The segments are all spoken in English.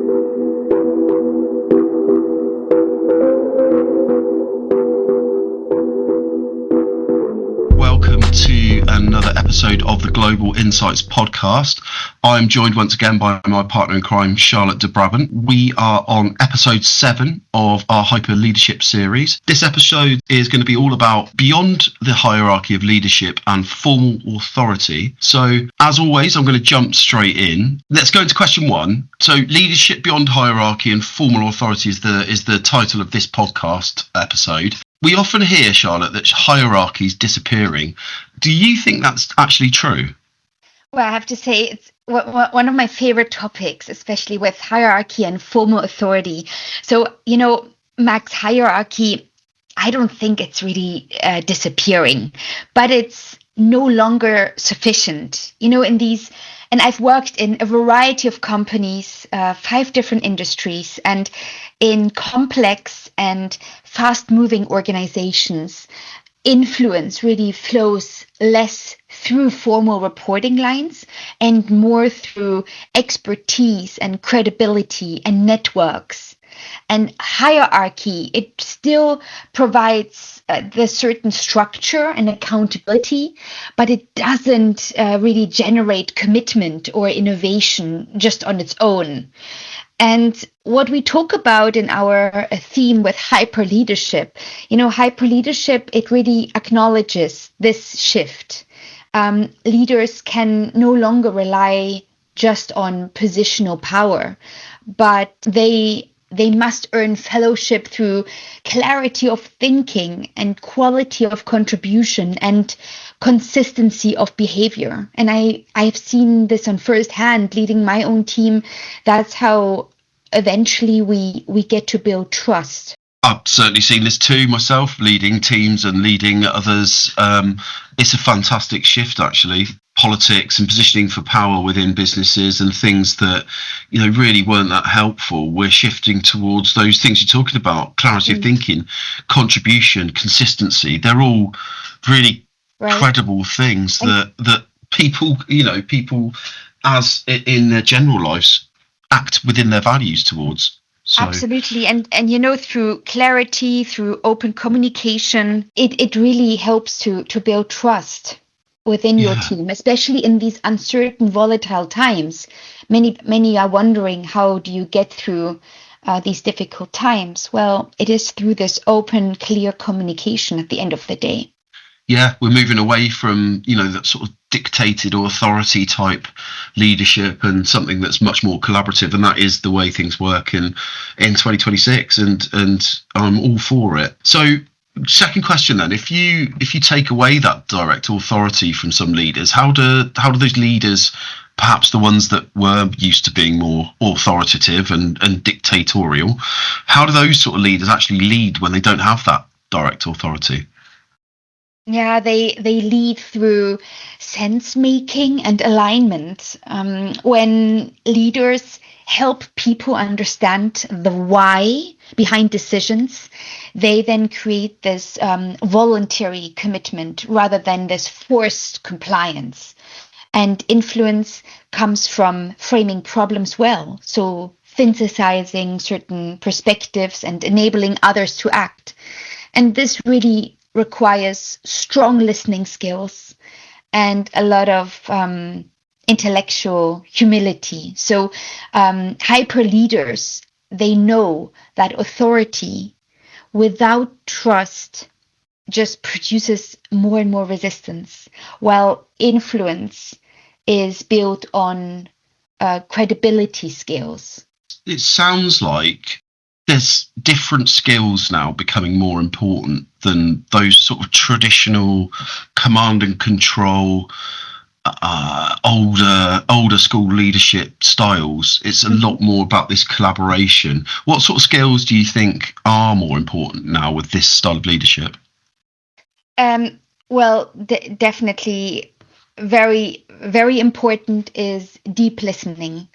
Welcome to another episode of the Global Insights podcast. I'm joined once again by my partner in crime, Charlotte de Brabandt. We are on episode 7 of our Hyper Leadership series. This episode is going to be all about beyond the hierarchy of leadership and formal authority. So, as always, I'm going to jump straight in. Let's go into question 1. So, leadership beyond hierarchy and formal authority is the title of this podcast episode. We often hear, Charlotte, that hierarchy is disappearing. Do you think that's actually true? Well, I have to say it's one of my favorite topics, especially with hierarchy and formal authority. So, Max, hierarchy, I don't think it's really disappearing, but it's no longer sufficient. And I've worked in a variety of companies, 5 different industries, and in complex and fast-moving organizations, influence really flows less through formal reporting lines and more through expertise and credibility and networks. And hierarchy, it still provides the certain structure and accountability, but it doesn't really generate commitment or innovation just on its own. And what we talk about in our theme with hyper leadership, it really acknowledges this shift. Leaders can no longer rely just on positional power, but they must earn fellowship through clarity of thinking and quality of contribution and consistency of behavior. And I've seen this on first hand leading my own team. That's how eventually we get to build trust. I've certainly seen this too myself, leading teams and leading others. It's a fantastic shift, actually. Politics and positioning for power within businesses and things that, really weren't that helpful. We're shifting towards those things you're talking about: clarity of thinking, contribution, consistency. They're all really credible things that people as in their general lives act within their values towards. So. Absolutely. And through clarity, through open communication, it really helps to build trust within your team, especially in these uncertain, volatile times. Many are wondering, how do you get through these difficult times? Well, it is through this open, clear communication at the end of the day. Yeah, we're moving away from, that sort of dictated or authority type leadership and something that's much more collaborative. And that is the way things work in 2026. And I'm all for it. So second question then, if you take away that direct authority from some leaders, how do those leaders, perhaps the ones that were used to being more authoritative and dictatorial, how do those sort of leaders actually lead when they don't have that direct authority? Yeah, they lead through sense making and alignment. When leaders help people understand the why behind decisions, they then create this voluntary commitment rather than this forced compliance. And influence comes from framing problems well, so synthesizing certain perspectives and enabling others to act. And this really requires strong listening skills and a lot of intellectual humility. So hyper leaders, they know that authority without trust just produces more and more resistance, while influence is built on credibility skills. It sounds like there's different skills now becoming more important than those sort of traditional command and control, older school leadership styles. It's a lot more about this collaboration. What sort of skills do you think are more important now with this style of leadership? Well, definitely very, very important is deep listening.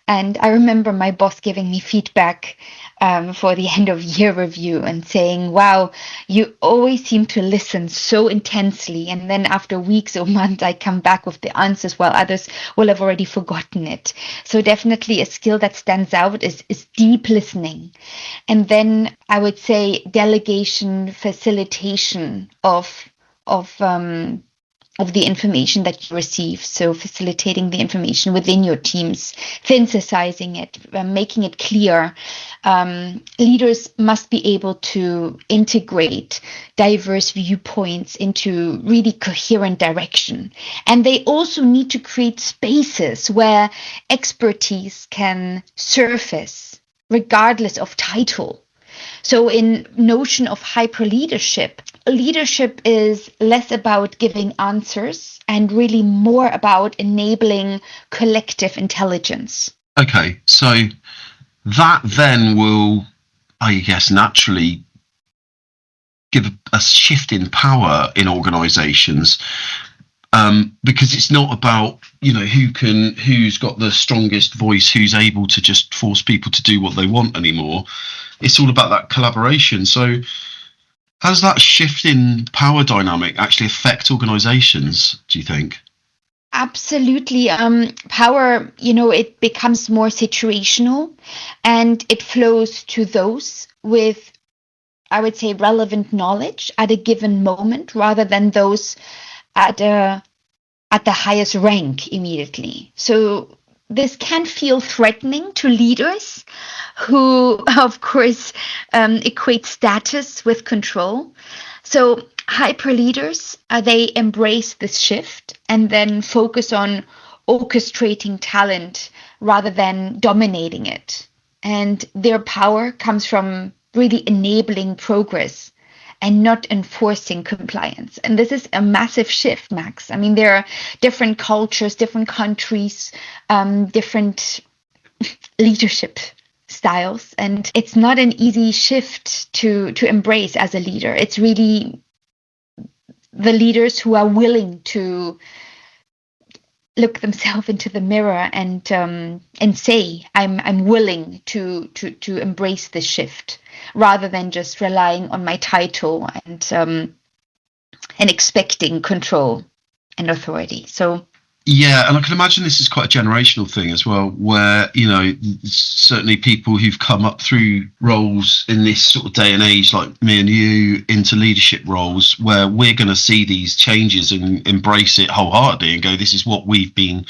And I remember my boss giving me feedback for the end of year review and saying, wow, you always seem to listen so intensely. And then after weeks or months, I come back with the answers while others will have already forgotten it. So definitely a skill that stands out is deep listening. And then I would say delegation, facilitation of the information that you receive. So facilitating the information within your teams, synthesizing it, making it clear. Leaders must be able to integrate diverse viewpoints into really coherent direction. And they also need to create spaces where expertise can surface regardless of title. So in notion of hyper leadership is less about giving answers and really more about enabling collective intelligence. Okay, so that then will, I guess, naturally give a shift in power in organizations, because it's not about, who's got the strongest voice, who's able to just force people to do what they want anymore. It's all about that collaboration. So how does that shift in power dynamic actually affect organizations, do you think? Absolutely. Power, it becomes more situational and it flows to those with, I would say, relevant knowledge at a given moment rather than those at the highest rank immediately. So this can feel threatening to leaders who, of course, equate status with control. So hyper leaders, they embrace this shift and then focus on orchestrating talent rather than dominating it. And their power comes from really enabling progress and not enforcing compliance. And this is a massive shift, Max. I mean, there are different cultures, different countries, different leadership styles, and it's not an easy shift to embrace as a leader. It's really the leaders who are willing to look themselves into the mirror and say, I'm willing to embrace this shift, rather than just relying on my title and expecting control and authority. So yeah, and I can imagine this is quite a generational thing as well, where, certainly people who've come up through roles in this sort of day and age, like me and you, into leadership roles, where we're going to see these changes and embrace it wholeheartedly and go, this is what we've been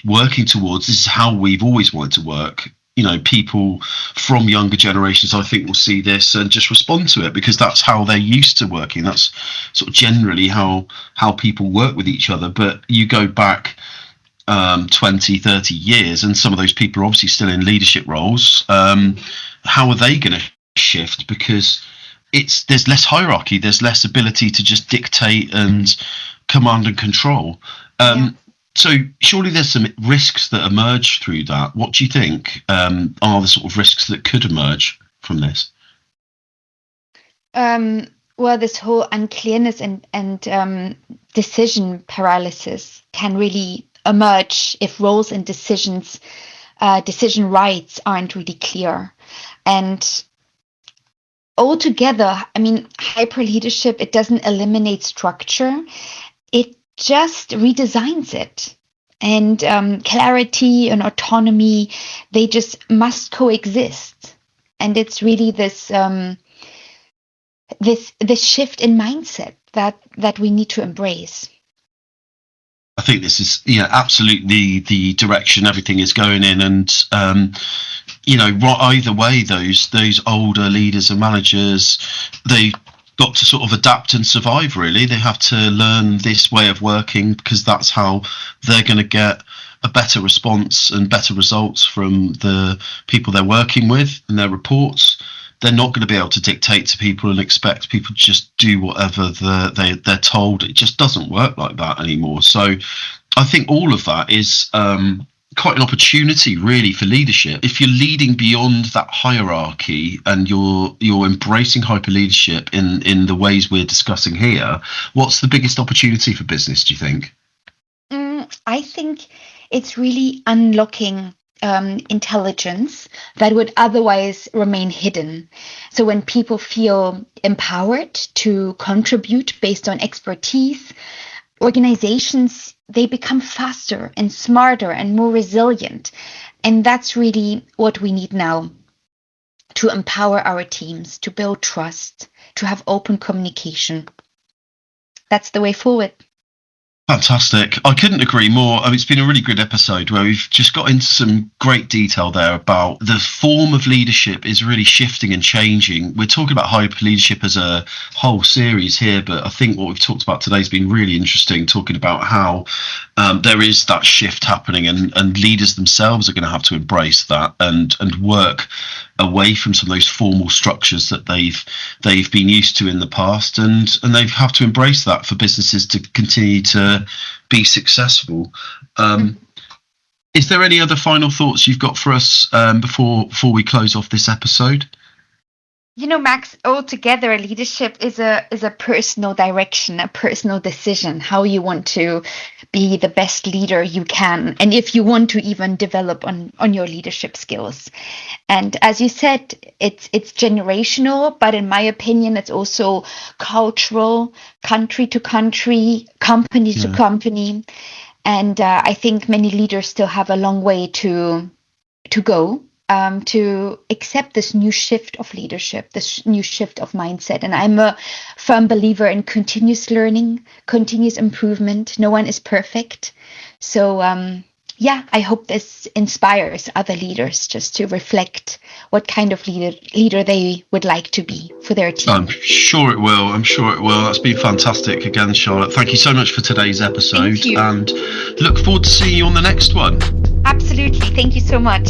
working towards. This is how we've always wanted to work. People from younger generations, I think, will see this and just respond to it because that's how they're used to working. That's sort of generally how people work with each other. But you go back 20, 30 years, and some of those people are obviously still in leadership roles. How are they going to shift? Because there's less hierarchy, there's less ability to just dictate and command and control. yeah. So surely there's some risks that emerge through that. What do you think are the sort of risks that could emerge from this? Well, this whole unclearness and decision paralysis can really emerge if roles and decision rights aren't really clear. And altogether, I mean, hyper leadership, it doesn't eliminate structure. It just redesigns it. And clarity and autonomy, they just must coexist. And it's really this shift in mindset that we need to embrace. I think this is absolutely the direction everything is going in, and either way, those older leaders and managers, they got to sort of adapt and survive. Really, they have to learn this way of working because that's how they're going to get a better response and better results from the people they're working with and their reports. They're not going to be able to dictate to people and expect people to just do whatever they're told. It just doesn't work like that anymore. So I think all of that is quite an opportunity really for leadership. If you're leading beyond that hierarchy and you're embracing hyper leadership in the ways we're discussing here, what's the biggest opportunity for business, do you think? I think it's really unlocking intelligence that would otherwise remain hidden. So when people feel empowered to contribute based on expertise, organizations, they become faster and smarter and more resilient. And that's really what we need now, to empower our teams, to build trust, to have open communication. That's the way forward. Fantastic. I couldn't agree more. I mean, it's been a really good episode where we've just got into some great detail there about the form of leadership is really shifting and changing. We're talking about hyper leadership as a whole series here, but I think what we've talked about today has been really interesting, talking about how there is that shift happening, and leaders themselves are going to have to embrace that and work away from some of those formal structures that they've been used to in the past, and they have to embrace that for businesses to continue to be successful. Is there any other final thoughts you've got for us before we close off this episode? You know, Max, altogether, leadership is a personal direction, a personal decision, how you want to be the best leader you can, and if you want to even develop on your leadership skills. And as you said, it's generational, but in my opinion, it's also cultural, country to country, company to company. And I think many leaders still have a long way to go. To accept this new shift of leadership, this new shift of mindset. And I'm a firm believer in continuous learning, continuous improvement. No one is perfect. So, I hope this inspires other leaders just to reflect what kind of leader they would like to be for their team. I'm sure it will. That's been fantastic again, Charlotte. Thank you so much for today's episode, and look forward to seeing you on the next one. Absolutely. Thank you so much.